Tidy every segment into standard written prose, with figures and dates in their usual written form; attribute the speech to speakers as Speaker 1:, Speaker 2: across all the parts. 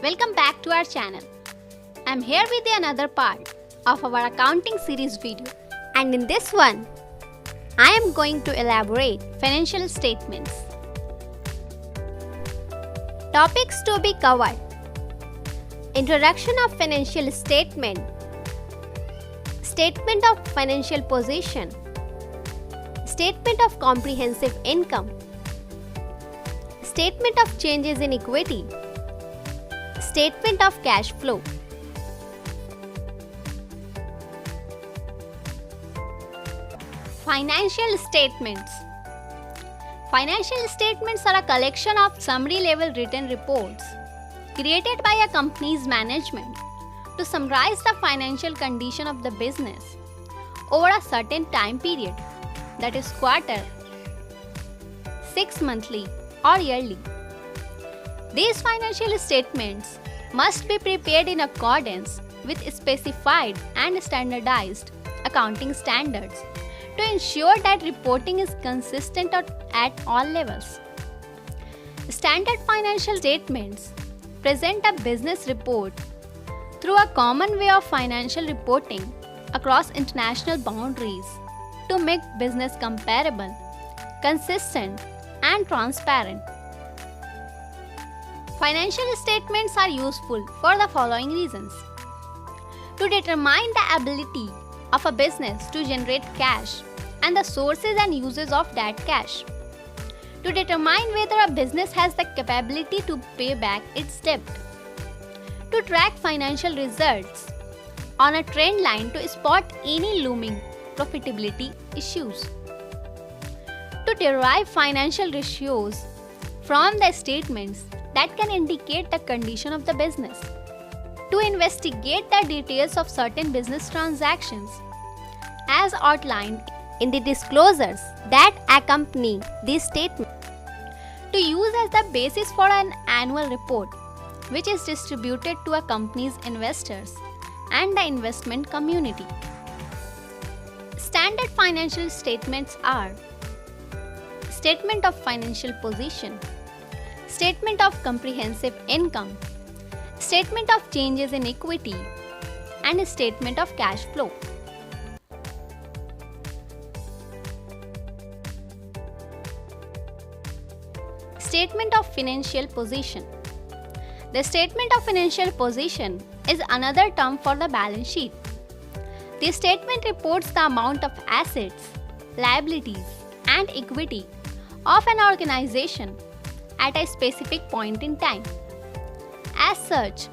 Speaker 1: Welcome back to our channel. I'm here with another part of our accounting series video, and in this one, I am going to elaborate financial statements. Topics to be covered: Introduction of financial statement, Statement of financial position, Statement of comprehensive income, Statement of changes in equity, Statement of cash flow. Financial statements. Financial statements are a collection of summary-level written reports created by a company's management to summarize the financial condition of the business over a certain time period, that is quarter, 6 monthly or yearly. These financial statements must be prepared in accordance with specified and standardized accounting standards to ensure that reporting is consistent at all levels. Standard financial statements present a business report through a common way of financial reporting across international boundaries to make business comparable, consistent, and transparent. Financial statements are useful for the following reasons: to determine the ability of a business to generate cash and the sources and uses of that cash, to determine whether a business has the capability to pay back its debt, to track financial results on a trend line to spot any looming profitability issues, to derive financial ratios from the statements that can indicate the condition of the business, to investigate the details of certain business transactions as outlined in the disclosures that accompany this statement, to use as the basis for an annual report which is distributed to a company's investors and the investment community. Standard financial statements are Statement of financial position, Statement of comprehensive income, Statement of changes in equity, and Statement of cash flow. Statement of financial position. The statement of financial position is another term for the balance sheet. The statement reports the amount of assets, liabilities, and equity of an organization at a specific point in time. As such,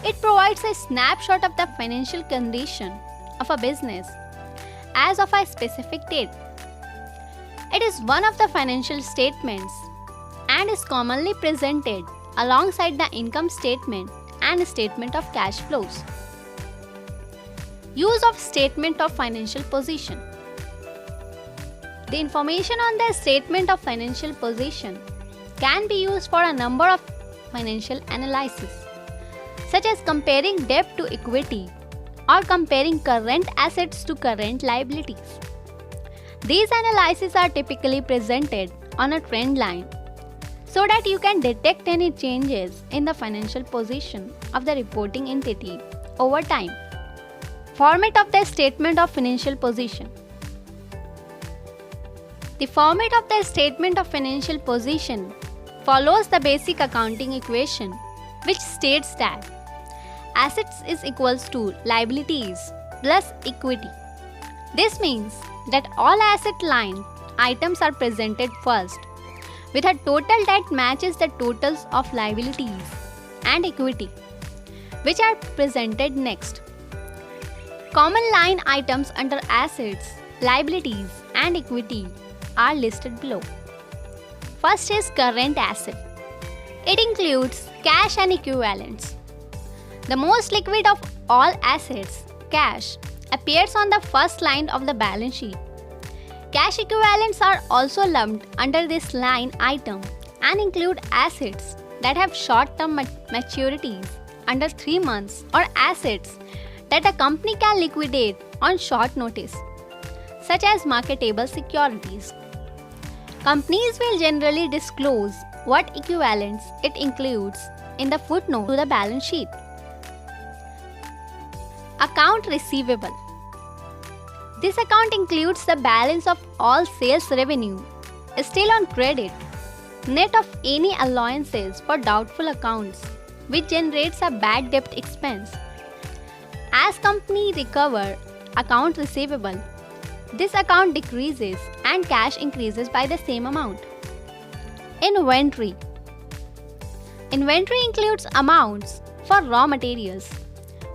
Speaker 1: it provides a snapshot of the financial condition of a business as of a specific date. It is one of the financial statements and is commonly presented alongside the income statement and statement of cash flows. Use of statement of financial position. The information on the statement of financial position can be used for a number of financial analyses, such as comparing debt to equity or comparing current assets to current liabilities. These analyses are typically presented on a trend line so that you can detect any changes in the financial position of the reporting entity over time. Format of the statement of financial position. The format of the statement of financial position follows the basic accounting equation, which states that assets is equals to liabilities plus equity. This means that all asset line items are presented first, with a total that matches the totals of liabilities and equity, which are presented next. Common line items under assets, liabilities, and equity are listed below. First is current asset. It includes cash and equivalents. The most liquid of all assets, cash, appears on the first line of the balance sheet. Cash equivalents are also lumped under this line item and include assets that have short-term maturities under 3 months or assets that a company can liquidate on short notice, such as marketable securities. Companies will generally disclose what equivalents it includes in the footnote to the balance sheet. Account receivable. This account includes the balance of all sales revenue still on credit, net of any allowances for doubtful accounts, which generates a bad debt expense. As company recover account receivable, this account decreases and cash increases by the same amount. Inventory. Inventory includes amounts for raw materials,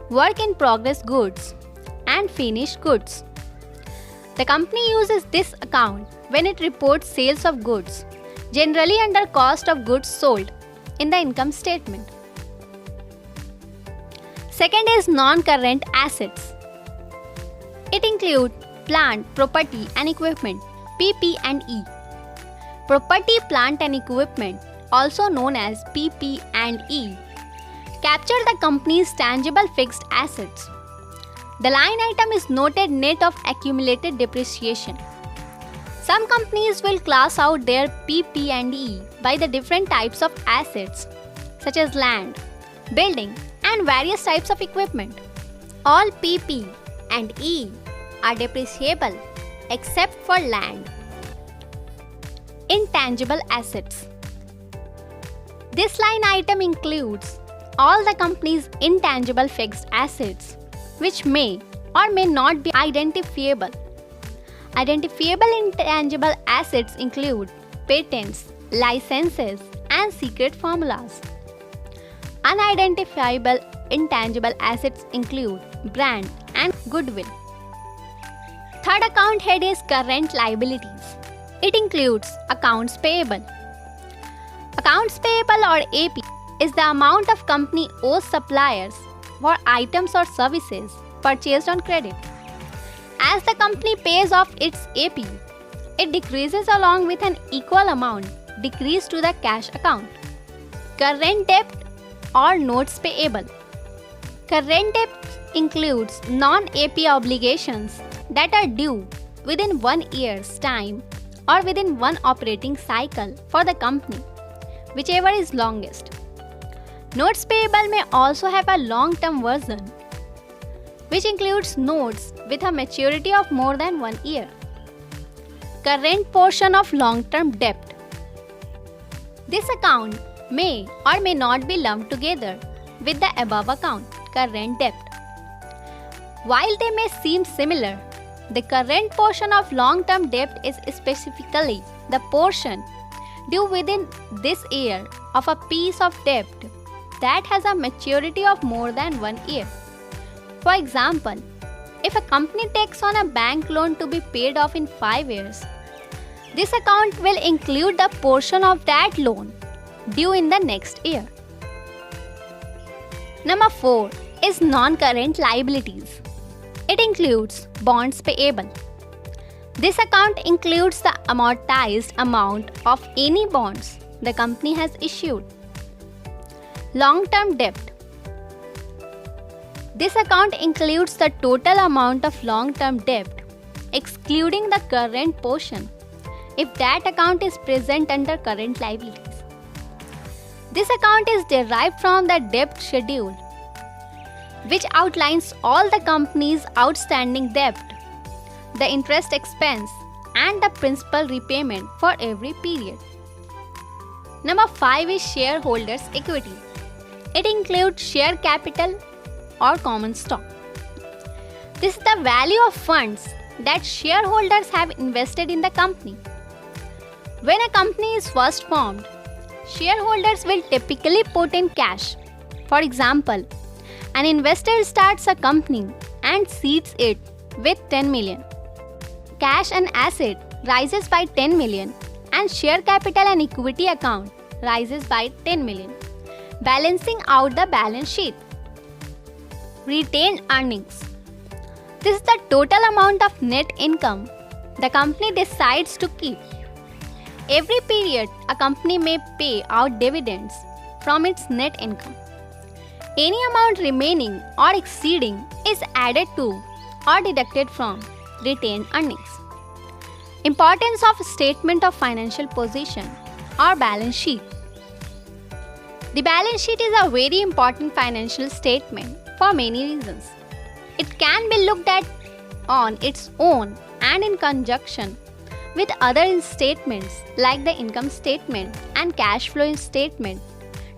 Speaker 1: work in progress goods, and finished goods. The company uses this account when it reports sales of goods, generally under cost of goods sold in the income statement. Second is non-current assets. It includes plant, property and equipment, PP&E. Property, plant and equipment, also known as PP&E, capture the company's tangible fixed assets. The line item is noted net of accumulated depreciation. Some companies will class out their PP&E by the different types of assets such as land, building, and various types of equipment. All PP&E are depreciable except for land. Intangible assets. This line item includes all the company's intangible fixed assets, which may or may not be identifiable. Identifiable intangible assets include patents, licenses, and secret formulas. Unidentifiable intangible assets include brand and goodwill. Third account head is current liabilities. It includes accounts payable. Accounts payable or AP is the amount of company owes suppliers for items or services purchased on credit. As the company pays off its AP, it decreases along with an equal amount decreased to the cash account. Current debt or notes payable. Current debt includes non-AP obligations that are due within 1 year's time or within one operating cycle for the company, whichever is longest. Notes payable may also have a long-term version, which includes notes with a maturity of more than 1 year. Current portion of long-term debt. This account may or may not be lumped together with the above account, current debt. While they may seem similar, the current portion of long-term debt is specifically the portion due within this year of a piece of debt that has a maturity of more than 1 year. For example, if a company takes on a bank loan to be paid off in 5 years, this account will include the portion of that loan due in the next year. Number 4 is non-current liabilities. It includes bonds payable. This account includes the amortized amount of any bonds the company has issued. Long-term debt. This account includes the total amount of long-term debt, excluding the current portion, if that account is present under current liabilities. This account is derived from the debt schedule, which outlines all the company's outstanding debt, the interest expense, and the principal repayment for every period. Number 5 is shareholders' equity. It includes share capital or common stock. This is the value of funds that shareholders have invested in the company. When a company is first formed, shareholders will typically put in cash. For example, an investor starts a company and seeds it with 10 million. Cash and asset rises by 10 million and share capital and equity account rises by 10 million, balancing out the balance sheet. Retained earnings. This is the total amount of net income the company decides to keep. Every period, a company may pay out dividends from its net income. Any amount remaining or exceeding is added to or deducted from retained earnings. Importance of statement of financial position or balance sheet. The balance sheet is a very important financial statement for many reasons. It can be looked at on its own and in conjunction with other statements like the income statement and cash flow statement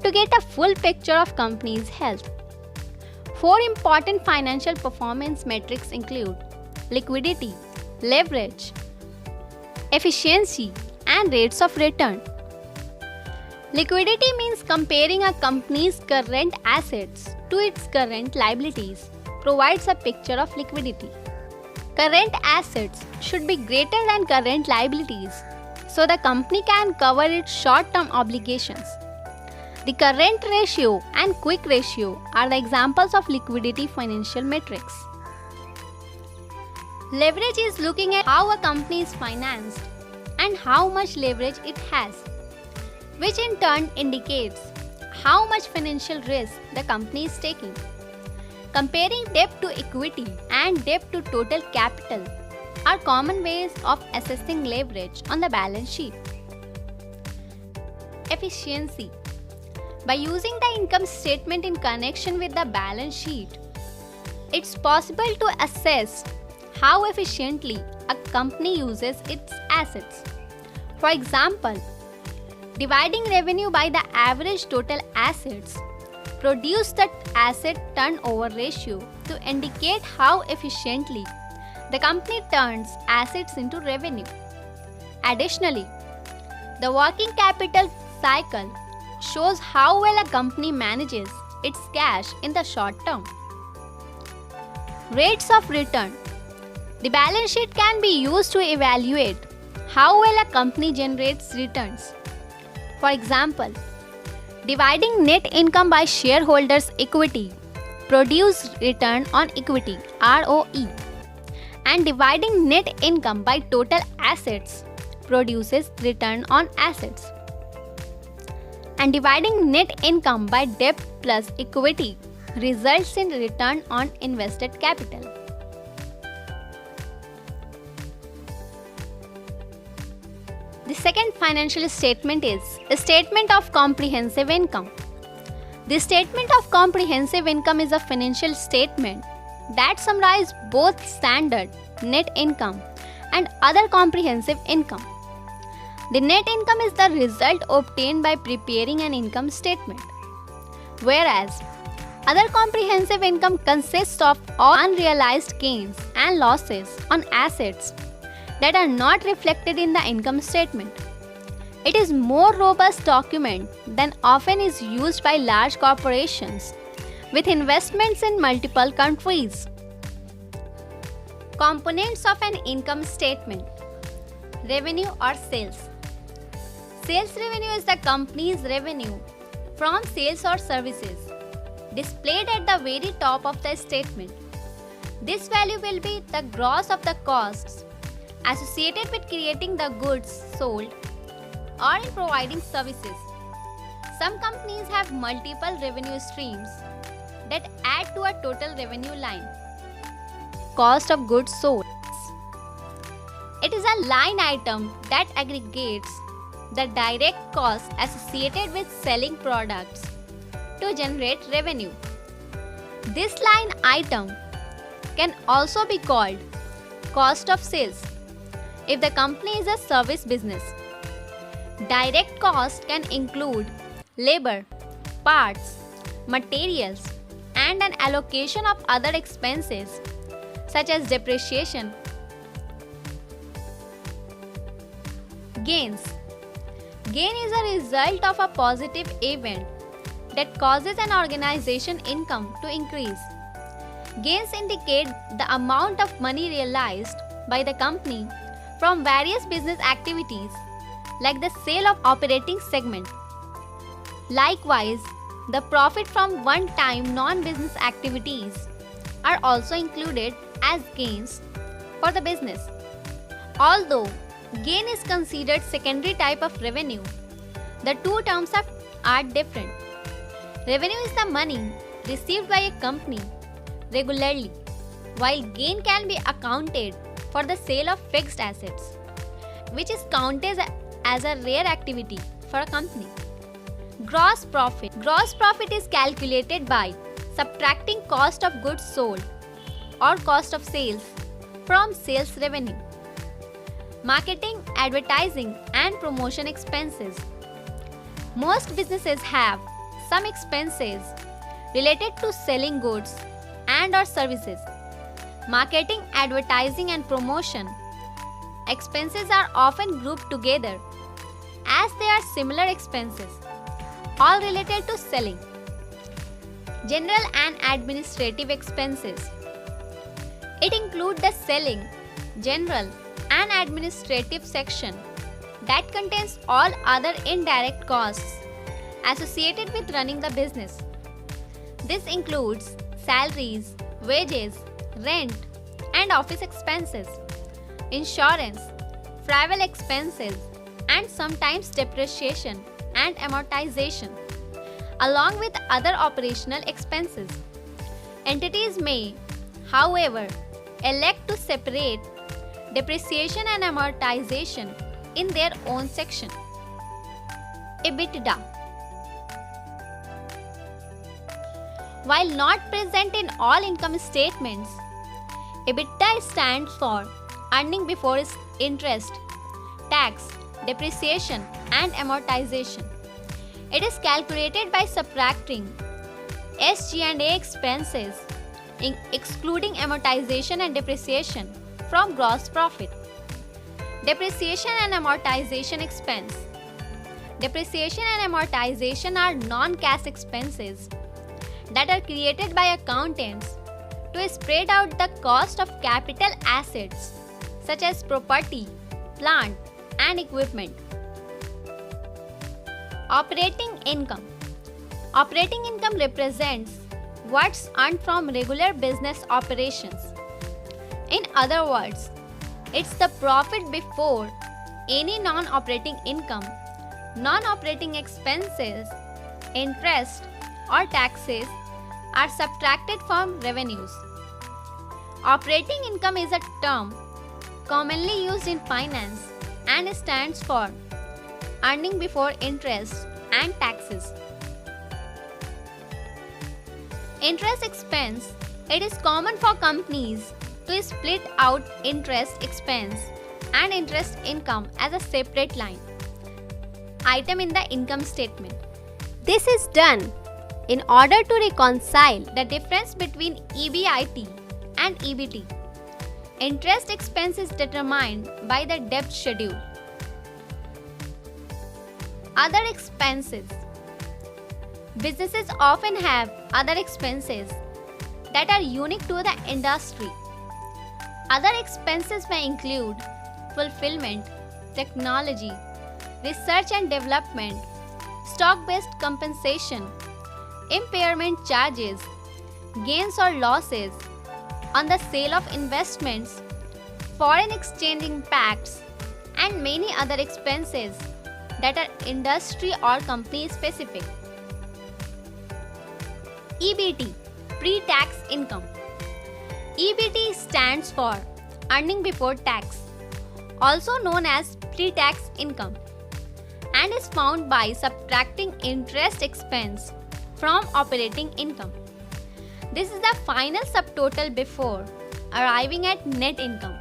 Speaker 1: to get a full picture of company's health. 4 important financial performance metrics include liquidity, leverage, efficiency, and rates of return. Liquidity means comparing a company's current assets to its current liabilities, provides a picture of liquidity. Current assets should be greater than current liabilities so the company can cover its short-term obligations. The current ratio and quick ratio are the examples of liquidity financial metrics. Leverage is looking at how a company is financed and how much leverage it has, which in turn indicates how much financial risk the company is taking. Comparing debt to equity and debt to total capital are common ways of assessing leverage on the balance sheet. Efficiency. By using the income statement in connection with the balance sheet, it's possible to assess how efficiently a company uses its assets. For example, dividing revenue by the average total assets produce the asset turnover ratio to indicate how efficiently the company turns assets into revenue. Additionally, the working capital cycle shows how well a company manages its cash in the short term. Rates of return. The balance sheet can be used to evaluate how well a company generates returns. For example, dividing net income by shareholders' equity produces return on equity (ROE), and dividing net income by total assets produces return on assets. And dividing net income by debt plus equity results in return on invested capital. The second financial statement is a statement of comprehensive income. The statement of comprehensive income is a financial statement that summarizes both standard net income and other comprehensive income. The net income is the result obtained by preparing an income statement, whereas other comprehensive income consists of all unrealized gains and losses on assets that are not reflected in the income statement. It is more robust document than often is used by large corporations with investments in multiple countries. Components of an income statement. Revenue or sales. Sales revenue is the company's revenue from sales or services displayed at the very top of the statement. This value will be the gross of the costs associated with creating the goods sold or in providing services. Some companies have multiple revenue streams that add to a total revenue line. Cost of goods sold. It is a line item that aggregates the direct costs associated with selling products to generate revenue. This line item can also be called cost of sales if the company is a service business. Direct cost can include labor, parts, materials, and an allocation of other expenses such as depreciation. Gains. Gain is a result of a positive event that causes an organization income to increase. Gains indicate the amount of money realized by the company from various business activities like the sale of operating segment. Likewise, the profit from one-time non-business activities are also included as gains for the business. Although gain is considered secondary type of revenue, the two terms are different. Revenue is the money received by a company regularly, while gain can be accounted for the sale of fixed assets, which is counted as a rare activity for a company. Gross profit. Gross profit is calculated by subtracting cost of goods sold or cost of sales from sales revenue. Marketing, advertising, and promotion expenses. Most businesses have some expenses related to selling goods and or services. Marketing, advertising, and promotion expenses are often grouped together as they are similar expenses, all related to selling. General and administrative expenses. It includes the selling, general, and administrative section that contains all other indirect costs associated with running the business. This includes salaries, wages, rent, and office expenses, insurance, travel expenses, and sometimes depreciation and amortization, along with other operational expenses. Entities may, however, elect to separate depreciation and amortization in their own section. EBITDA. While not present in all income statements, EBITDA stands for earning before interest, tax, depreciation, and amortization. It is calculated by subtracting SG&A expenses, excluding amortization and depreciation, from gross profit. Depreciation and amortization expense. Depreciation and amortization are non-cash expenses that are created by accountants to spread out the cost of capital assets such as property, plant, and equipment. Operating income. Operating income represents what's earned from regular business operations. In other words, it's the profit before any non-operating income, non-operating expenses, interest, or taxes are subtracted from revenues. Operating income is a term commonly used in finance and stands for earning before interest and taxes. Interest expense. It is common for companies to split out interest expense and interest income as a separate line item in the income statement. This is done in order to reconcile the difference between EBIT and EBT. Interest expense is determined by the debt schedule. Other expenses. Businesses often have other expenses that are unique to the industry. Other expenses may include fulfillment, technology, research and development, stock-based compensation, impairment charges, gains or losses on the sale of investments, foreign exchange impacts, and many other expenses that are industry or company specific. EBT, pre-tax income. EBT stands for earning before tax, also known as pre-tax income, and is found by subtracting interest expense from operating income. This is the final subtotal before arriving at net income.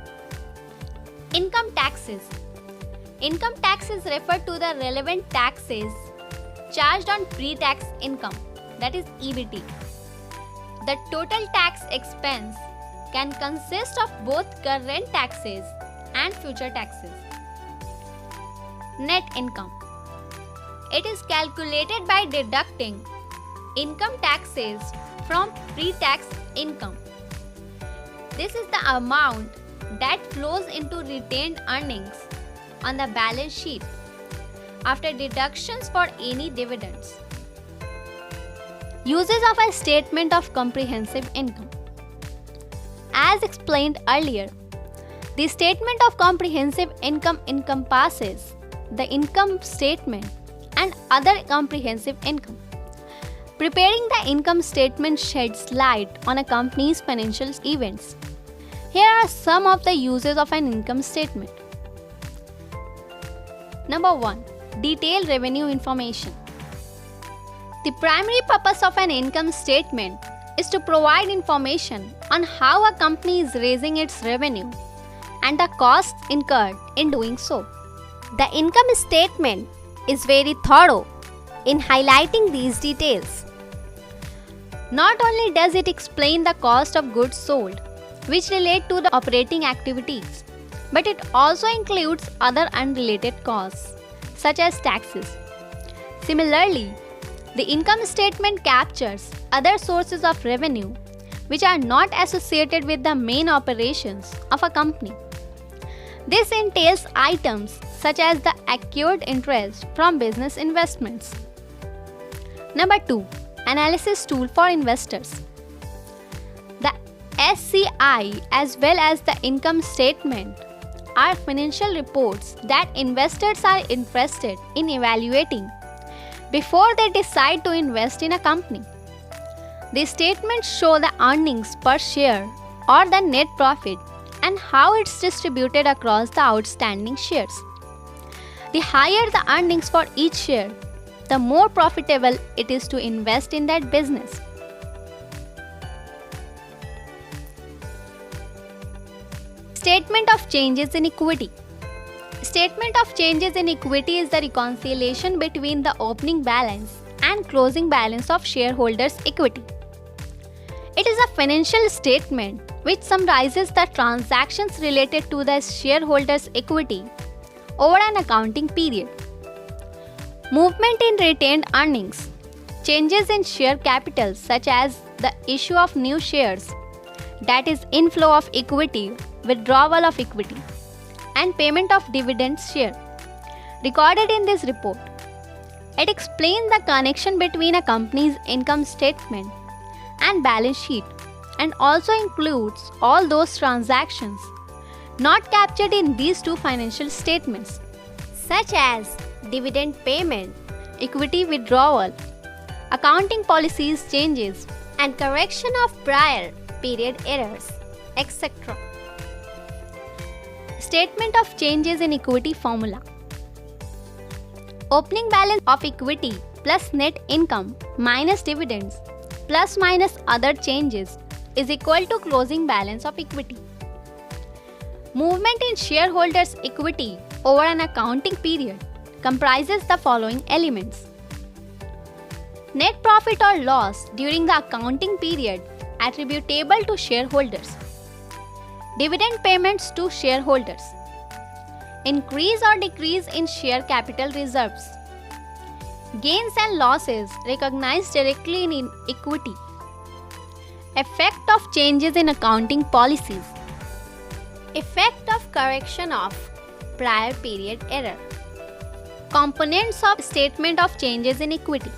Speaker 1: Income taxes. Income taxes refer to the relevant taxes charged on pre-tax income, that is EBT. The total tax expense can consist of both current taxes and future taxes. Net income. It is calculated by deducting income taxes from pre-tax income. This is the amount that flows into retained earnings on the balance sheet after deductions for any dividends. Uses of a statement of comprehensive income. As explained earlier, the statement of comprehensive income encompasses the income statement and other comprehensive income. Preparing the income statement sheds light on a company's financial events. Here are some of the uses of an income statement. Number 1. Detailed revenue information. The primary purpose of an income statement is to provide information on how a company is raising its revenue and the costs incurred in doing so. The income statement is very thorough in highlighting these details. Not only does it explain the cost of goods sold, which relate to the operating activities, but it also includes other unrelated costs, such as taxes. Similarly, the income statement captures other sources of revenue which are not associated with the main operations of a company. This entails items such as the accrued interest from business investments. Number 2. Analysis tool for investors. The SCI as well as the income statement are financial reports that investors are interested in evaluating before they decide to invest in a company. These statements show the earnings per share or the net profit and how it's distributed across the outstanding shares. The higher the earnings for each share, the more profitable it is to invest in that business. Statement of changes in equity. Statement of changes in equity is the reconciliation between the opening balance and closing balance of shareholders' equity. It is a financial statement which summarizes the transactions related to the shareholders' equity over an accounting period. Movement in retained earnings, changes in share capital such as the issue of new shares, that is inflow of equity, withdrawal of equity, and payment of dividends share, recorded in this report. It explains the connection between a company's income statement and balance sheet and also includes all those transactions not captured in these two financial statements, such as dividend payment, equity withdrawal, accounting policies changes, and correction of prior period errors, etc. Statement of changes in equity formula. Opening balance of equity plus net income minus dividends plus minus other changes is equal to closing balance of equity. Movement in shareholders' equity over an accounting period comprises the following elements: net profit or loss during the accounting period attributable to shareholders, dividend payments to shareholders, increase or decrease in share capital reserves, gains and losses recognized directly in equity, effect of changes in accounting policies, effect of correction of prior period error. Components of statement of changes in equity.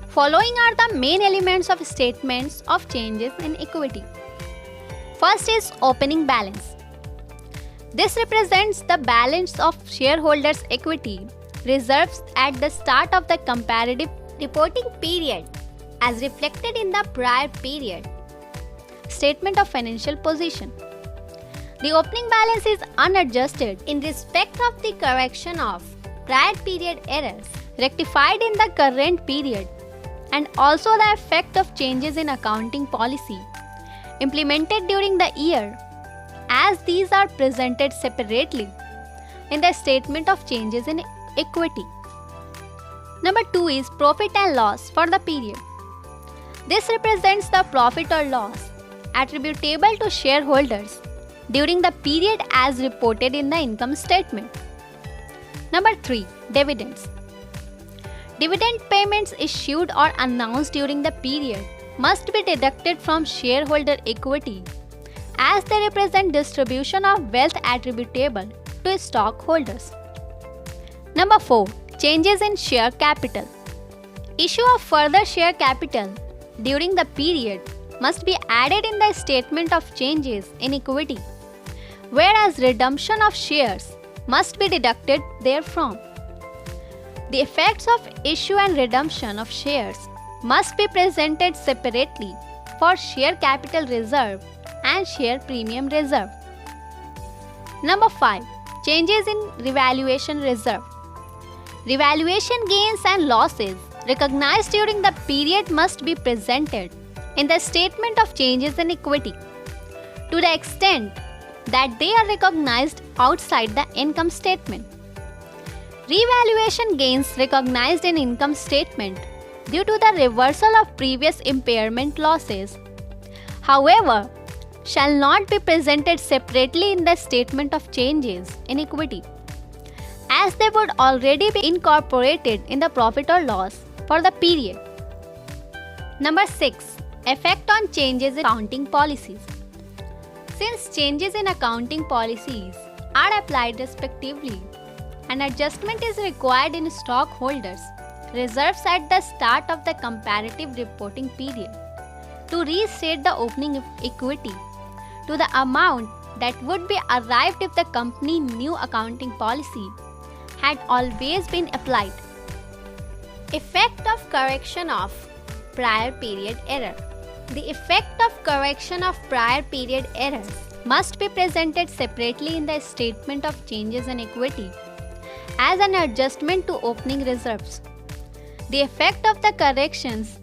Speaker 1: Following are the main elements of statements of changes in equity. First is opening balance. This represents the balance of shareholders' equity reserves at the start of the comparative reporting period as reflected in the prior period. Statement of financial position. The opening balance is unadjusted in respect of the correction of prior period errors rectified in the current period and also the effect of changes in accounting policy implemented during the year, as these are presented separately in the statement of changes in equity. Number 2 is profit and loss for the period. This represents the profit or loss attributable to shareholders during the period as reported in the income statement. Number 3. Dividends. Dividend payments issued or announced during the period must be deducted from shareholder equity as they represent distribution of wealth attributable to stockholders. Number 4. Changes in share capital. Issue of further share capital during the period must be added in the statement of changes in equity, whereas redemption of shares must be deducted therefrom. The effects of issue and redemption of shares must be presented separately for share capital reserve and share premium reserve. Number 5. Changes in revaluation reserve. Revaluation gains and losses recognized during the period must be presented in the statement of changes in equity to the extent that they are recognized outside the income statement. Revaluation gains recognized in income statement due to the reversal of previous impairment losses, however, shall not be presented separately in the statement of changes in equity, as they would already be incorporated in the profit or loss for the period. Number 6. Effect on changes in accounting policies. Since changes in accounting policies are applied respectively, an adjustment is required in stockholders' reserves at the start of the comparative reporting period to restate the opening equity to the amount that would be arrived if the company new accounting policy had always been applied. Effect of correction of prior period error. The effect of correction of prior period errors must be presented separately in the statement of changes in equity as an adjustment to opening reserves. The effect of the corrections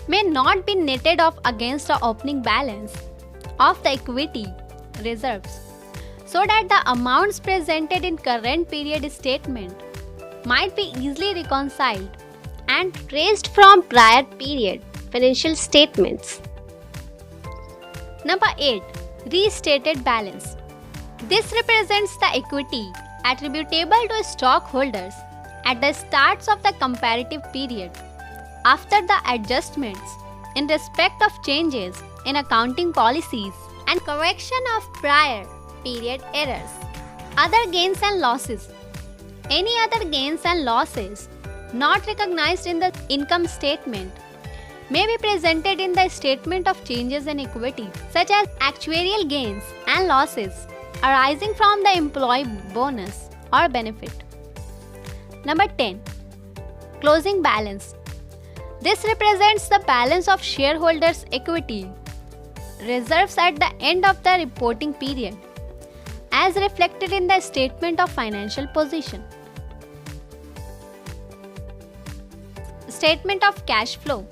Speaker 1: may not be netted off against the opening balance of the equity reserves, so that the amounts presented in current period statement might be easily reconciled and traced from prior period financial statements. Number 8. Restated balance. This represents the equity attributable to stockholders at the starts of the comparative period after the adjustments in respect of changes in accounting policies and correction of prior period errors. Other gains and losses. Any other gains and losses not recognized in the income statement may be presented in the statement of changes in equity, such as actuarial gains and losses arising from the employee bonus or benefit. Number 10. Closing balance. This represents the balance of shareholders' equity reserves at the end of the reporting period, as reflected in the statement of financial position. Statement of cash flow.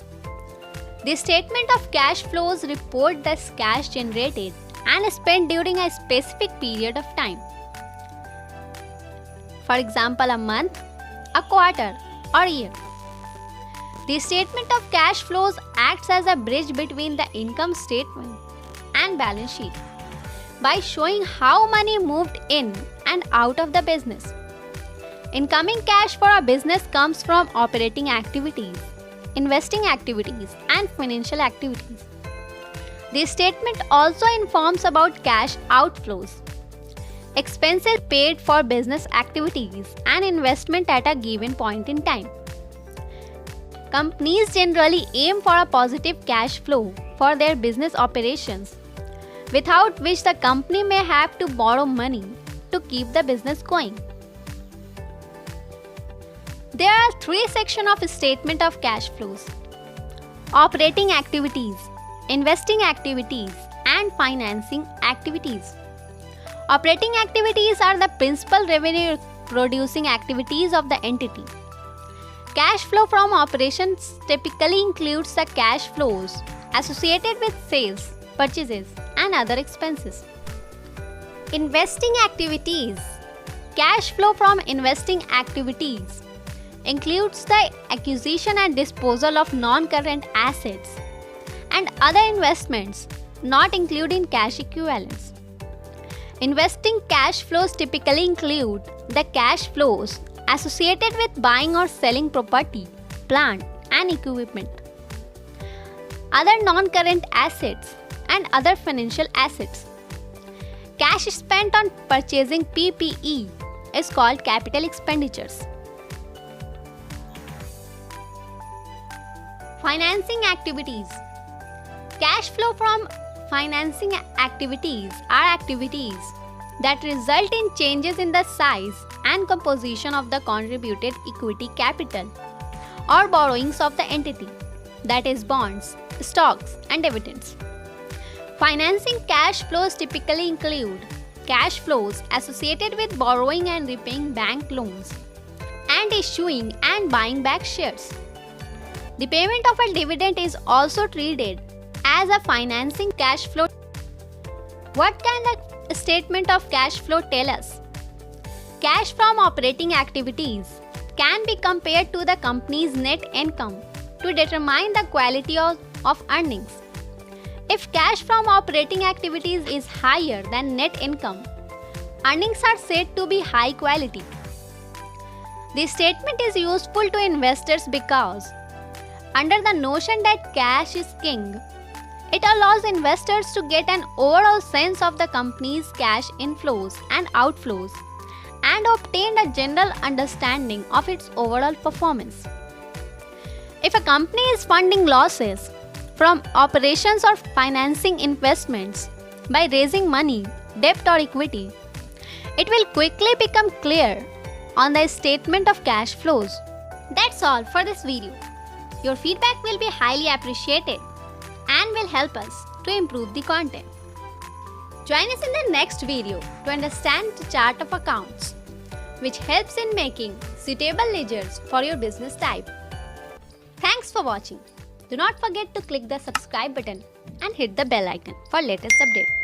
Speaker 1: The statement of cash flows report the cash generated and spent during a specific period of time. For example, a month, a quarter, or year. The statement of cash flows acts as a bridge between the income statement and balance sheet by showing how money moved in and out of the business. Incoming cash for a business comes from operating activities, investing activities, and financial activities. The statement also informs about cash outflows, expenses paid for business activities, and investment at a given point in time. Companies generally aim for a positive cash flow for their business operations, without which the company may have to borrow money to keep the business going. There are three sections of a statement of cash flows: operating activities, investing activities, and financing activities. Operating activities are the principal revenue producing activities of the entity. Cash flow from operations typically includes the cash flows associated with sales, purchases, and other expenses. Investing activities. Cash flow from investing activities includes the acquisition and disposal of non-current assets and other investments not including cash equivalents. Investing cash flows typically include the cash flows associated with buying or selling property, plant, and equipment, other non-current assets, and other financial assets. Cash spent on purchasing PPE is called capital expenditures. Financing activities. Cash flow from financing activities are activities that result in changes in the size and composition of the contributed equity capital or borrowings of the entity, that is bonds, stocks, and dividends. Financing cash flows typically include cash flows associated with borrowing and repaying bank loans and issuing and buying back shares. The payment of a dividend is also treated as a financing cash flow. What can the statement of cash flow tell us? Cash from operating activities can be compared to the company's net income to determine the quality of earnings. If cash from operating activities is higher than net income, earnings are said to be high quality. This statement is useful to investors because, under the notion that cash is king, it allows investors to get an overall sense of the company's cash inflows and outflows and obtain a general understanding of its overall performance. If a company is funding losses from operations or financing investments by raising money, debt or equity, it will quickly become clear on the statement of cash flows. That's all for this video. Your feedback will be highly appreciated and will help us to improve the content. Join us in the next video to understand the chart of accounts, which helps in making suitable ledgers for your business type. Thanks for watching. Do not forget to click the subscribe button and hit the bell icon for latest updates.